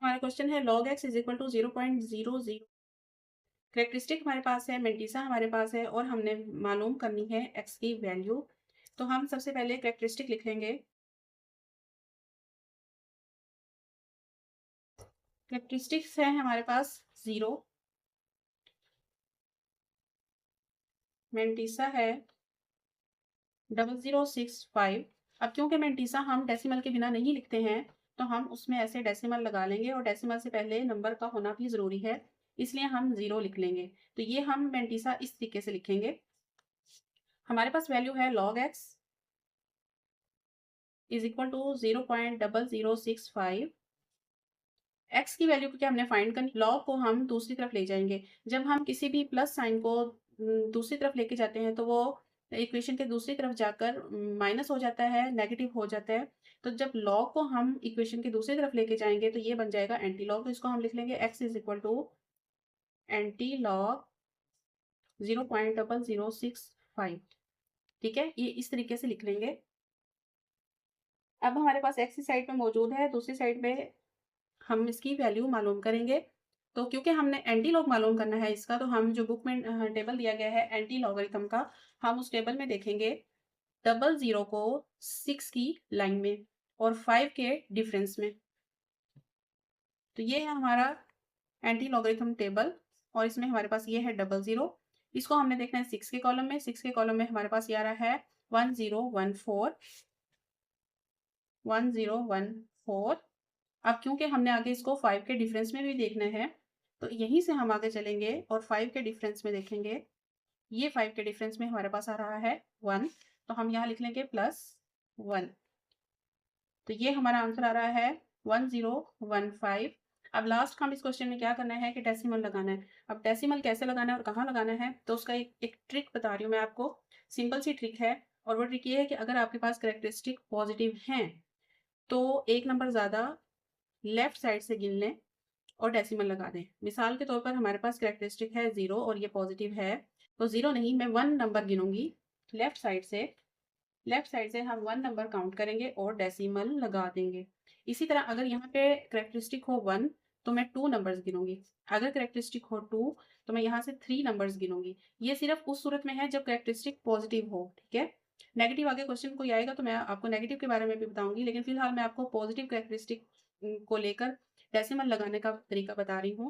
हमारा क्वेश्चन है log x is equal to 0.00। Characteristic हमारे पास है, मेंटिसा हमारे पास है और हमने मालूम करनी है x की वैल्यू। तो हम सबसे पहले करेक्टरिस्टिक लिख लेंगे। करेक्टरिस्टिक्स है हमारे पास 0, मेंटिसा है 0065। अब क्योंकि मेंटिसा हम डेसिमल के बिना नहीं लिखते हैं तो हम उसमें ऐसे डेसिमल लगा लेंगे और डेसिमल से पहले नंबर का होना भी ज़रूरी है, इसलिए हम 0 लिख लेंगे। तो ये हम मेंटिसा इस तरीके से लिखेंगे। हमारे पास वैल्यू है log x is equal to 0.0065। x की वैल्यू को क्या हमने फाइंड करनी, log को हम दूसरी तरफ ले जाएंगे। जब हम किसी भी प्लस साइन को दूसरी तरफ लेके जाते हैं तो वो इक्वेशन के दूसरी तरफ जाकर माइनस हो जाता है, नेगेटिव हो जाता है। तो जब log को हम इक्वेशन की दूसरी तरफ लेके जाएंगे तो ये बन जाएगा एंटी लॉग। तो इसको हम लिख लेंगे x is equal to anti log 0.0065। ठीक है, ये इस तरीके से लिख लेंगे। अब हमारे पास x साइड पे मौजूद है, दूसरी साइड पे हम इसकी वैल्यू मालूम करेंगे। तो क्योंकि हमने एंटी लॉग मालूम करना है इसका, तो हम जो बुक में टेबल दिया गया है एंटी लॉगरिथम का, हम उस टेबल में देखेंगे 00 को 6 की लाइन में और 5 के डिफरेंस में। तो ये है हमारा एंटी लॉगरिथम टेबल और इसमें हमारे पास ये है 00। इसको हमने देखना है 6 के कॉलम में। 6 के कॉलम में हमारे पास ये आ रहा है 1014 1014। अब क्योंकि हमने आगे इसको 5 के डिफरेंस में भी देखना है तो यहीं से हम आगे चलेंगे और 5 के डिफरेंस में देखेंगे। ये 5 के डिफरेंस में हमारे पास आ रहा है 1, तो हम यहाँ लिख लेंगे +1। तो ये हमारा आंसर आ रहा है 1015। अब लास्ट हम इस क्वेश्चन में क्या करना है कि डेसिमल लगाना है। अब डेसिमल कैसे लगाना है और कहाँ लगाना है तो उसका एक ट्रिक बता रही हूँ मैं आपको। सिंपल सी ट्रिक है और वो ट्रिक ये है कि अगर आपके पास करेक्टरिस्टिक पॉजिटिव हैं तो एक नंबर ज़्यादा लेफ्ट साइड से गिन लें और डेसिमल लगा दें। मिसाल के तौर पर हमारे पास करेक्टरिस्टिक है 0 और ये पॉजिटिव है, तो 0 नहीं, मैं 1 नंबर गिनूंगी लेफ्ट साइड से। लेफ्ट साइड से हम 1 नंबर काउंट करेंगे और डेसिमल लगा देंगे। इसी तरह अगर यहाँ पे करेक्टरिस्टिक हो 1 तो मैं 2 नंबर्स गिनूंगी। अगर करेक्टरिस्टिक हो 2 तो मैं यहाँ से 3 नंबर्स गिनूंगी। ये सिर्फ उस सूरत में है जब करेक्टरिस्टिक पॉजिटिव हो। ठीक है, नेगेटिव आगे क्वेश्चन कोई आएगा तो मैं आपको नेगेटिव के बारे में भी बताऊंगी, लेकिन फिलहाल मैं आपको पॉजिटिव करेक्टरिस्टिक को लेकर डेसिमल लगाने का तरीका बता रही हूँ।